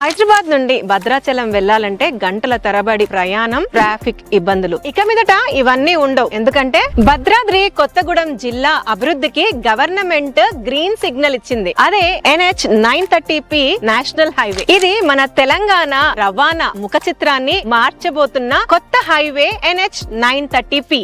హైదరాబాద్ నుండి భద్రాచలం వెళ్లాలంటే గంటల తరబడి ప్రయాణం, ట్రాఫిక్ ఇబ్బందులు. ఇక మీదట ఇవన్నీ ఉండవు. ఎందుకంటే భద్రాద్రి కొత్తగూడెం జిల్లా అభివృద్ధికి గవర్నమెంట్ గ్రీన్ సిగ్నల్ ఇచ్చింది. అదే NH 930P నేషనల్ హైవే. ఇది మన తెలంగాణ రవాణా ముఖ చిత్రాన్ని మార్చబోతున్న కొత్త హైవే NH 930P.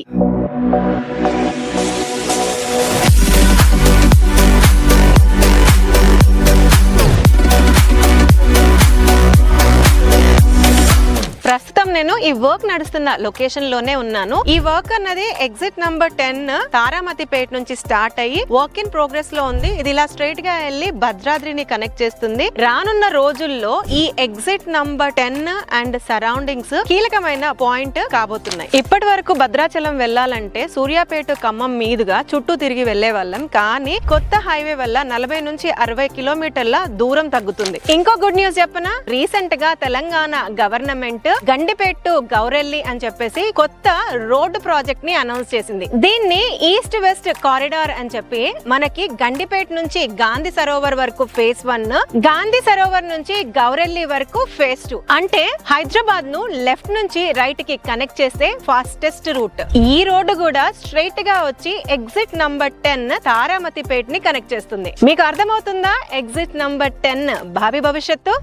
ప్రస్తుతం నేను ఈ వర్క్ నడుస్తున్న లొకేషన్ లోనే ఉన్నాను. ఈ వర్క్ అన్నది ఎగ్జిట్ నంబర్ 10 తారామతిపేట నుంచి స్టార్ట్ అయ్యి వర్క్ ఇన్ ప్రోగ్రెస్ లో ఉంది. ఇది ఇలా స్ట్రైట్ గా వెళ్లి భద్రాద్రిని కనెక్ట్ చేస్తుంది. రానున్న రోజుల్లో ఈ ఎగ్జిట్ నంబర్ 10 అండ్ సరౌండింగ్స్ కీలకమైన పాయింట్ కాబోతున్నాయి. ఇప్పటి వరకు భద్రాచలం వెళ్లాలంటే సూర్యాపేట ఖమ్మం మీదుగా చుట్టూ తిరిగి వెళ్లే వాళ్ళం. కానీ కొత్త హైవే వల్ల 40 నుంచి 60 కిలోమీటర్ల దూరం తగ్గుతుంది. ఇంకో గుడ్ న్యూస్ చెప్పనా, రీసెంట్ గా తెలంగాణ గవర్నమెంట్ గండిపేట గౌరెల్లి అని చెప్పేసి కొత్త రోడ్డు ప్రాజెక్ట్ ని అనౌన్స్ చేసింది. దీన్ని ఈస్ట్ వెస్ట్ కారిడార్ అని చెప్పి మనకి గండిపేట నుంచి గాంధీ సరోవర్ వరకు ఫేజ్ 1, గాంధీ సరోవర్ నుంచి గౌరెల్లి వరకు ఫేజ్ 2. అంటే హైదరాబాద్ ను లెఫ్ట్ నుంచి రైట్ కి కనెక్ట్ చేసే ఫాస్టెస్ట్ రూట్. ఈ రోడ్డు కూడా స్ట్రైట్ గా వచ్చి ఎగ్జిట్ నంబర్ 10 తారామతిపేట ని కనెక్ట్ చేస్తుంది. మీకు అర్థమవుతుందా ఎగ్జిట్ నంబర్ 10 భావి భవిష్యత్తు?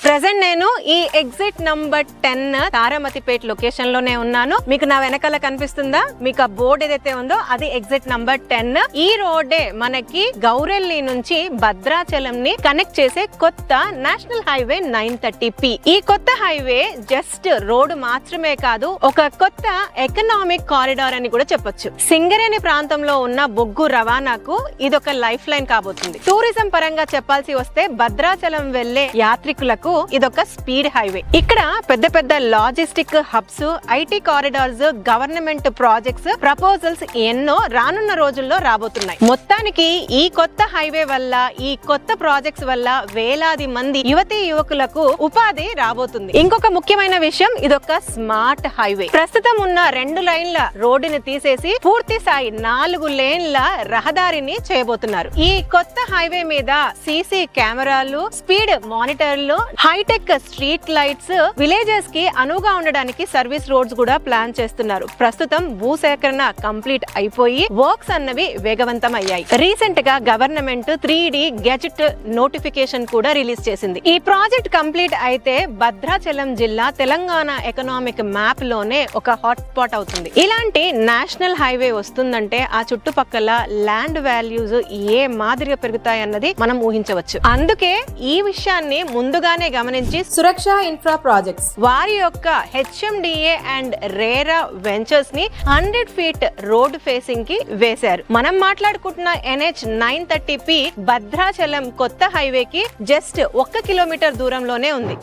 ప్రెసెంట్ నేను ఈ ఎగ్జిట్ నంబర్ 10 తారామతిపేట లొకేషన్ లోనే ఉన్నాను. మీకు నా వెనకాల కనిపిస్తుందా, మీకు ఆ బోర్డు ఏదైతే ఉందో అది ఎగ్జిట్ నంబర్ 10. ఈ రోడ్డే మనకి గౌరెల్లి నుంచి భద్రాచలం ని కనెక్ట్ చేసే కొత్త నేషనల్ హైవే 930P. ఈ కొత్త హైవే జస్ట్ రోడ్డు మాత్రమే కాదు, ఒక కొత్త ఎకనామిక్ కారిడార్ అని కూడా చెప్పొచ్చు. సింగరేణి ప్రాంతంలో ఉన్న బొగ్గు రవాణాకు ఇదొక లైఫ్ లైన్ కాబోతుంది. టూరిజం పరంగా చెప్పాల్సి వస్తే భద్రాచలం వెళ్లే యాత్రికులకు ఇదొక స్పీడ్ హైవే. ఇక్కడ పెద్ద పెద్ద logistic hubs, IT corridors, government projects, proposals ఎన్నో రానున్న రోజుల్లో రాబోతున్నాయి. మొత్తానికి ఈ కొత్త హైవే వల్ల, ఈ కొత్త ప్రాజెక్ట్స్ వల్ల వేలాది మంది యువతీ యువకులకు ఉపాధి రాబోతుంది. ఇంకొక ముఖ్యమైన విషయం, ఇదొక స్మార్ట్ హైవే. ప్రస్తుతం ఉన్న 2 లైన్ల రోడ్డుని తీసేసి పూర్తి స్థాయి 4 లేన్ల రహదారిని చేయబోతున్నారు. ఈ కొత్త హైవే మీద సీసీ కెమెరాలు, స్పీడ్ మానిటర్లు, హైటెక్ స్ట్రీట్ లైట్స్, విలేజెస్ కి అనువుగా ఉండడానికి సర్వీస్ రోడ్స్ కూడా ప్లాన్ చేస్తున్నారు. ప్రస్తుతం భూసేకరణ కంప్లీట్ అయిపోయి వర్క్స్ అన్నవి వేగవంతం అయ్యాయి. రీసెంట్ గా గవర్నమెంట్ 3D గెజెట్ నోటిఫికేషన్ కూడా రిలీజ్ చేసింది. ఈ ప్రాజెక్ట్ కంప్లీట్ అయితే భద్రాచలం జిల్లా తెలంగాణ ఎకనామిక్ మ్యాప్ లోనే ఒక హాట్ స్పాట్ అవుతుంది. ఇలాంటి నేషనల్ హైవే వస్తుందంటే ఆ చుట్టుపక్కల ల్యాండ్ వాల్యూస్ ఏ మాదిరిగా పెరుగుతాయన్నది మనం ఊహించవచ్చు. అందుకే ఈ విషయాన్ని ముందుగానే గమనించి సురక్ష ఇన్ఫ్రా ప్రాజెక్ట్స్ వారి యొక్క HMDA అండ్ రేరా వెంచర్స్ ని 100 ఫీట్ రోడ్ ఫేసింగ్ కి వేశారు. మనం మాట్లాడుకుంటున్న NH 930P భద్రాచలం కొత్త హైవేకి జస్ట్ 1 కిలోమీటర్ దూరంలోనే ఉంది.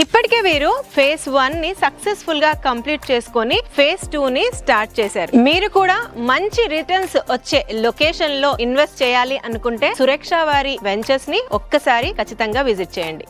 ఇప్పటికే వీరు ఫేజ్ 1 ని సక్సెస్ఫుల్ గా కంప్లీట్ చేసుకొని ఫేజ్ 2 ని స్టార్ట్ చేశారు. మీరు కూడా మంచి రిటర్న్స్ వచ్చే లొకేషన్ లో ఇన్వెస్ట్ చేయాలి అనుకుంటే సురక్ష వారి వెంచర్స్ ని ఒక్కసారి ఖచ్చితంగా విజిట్ చేయండి.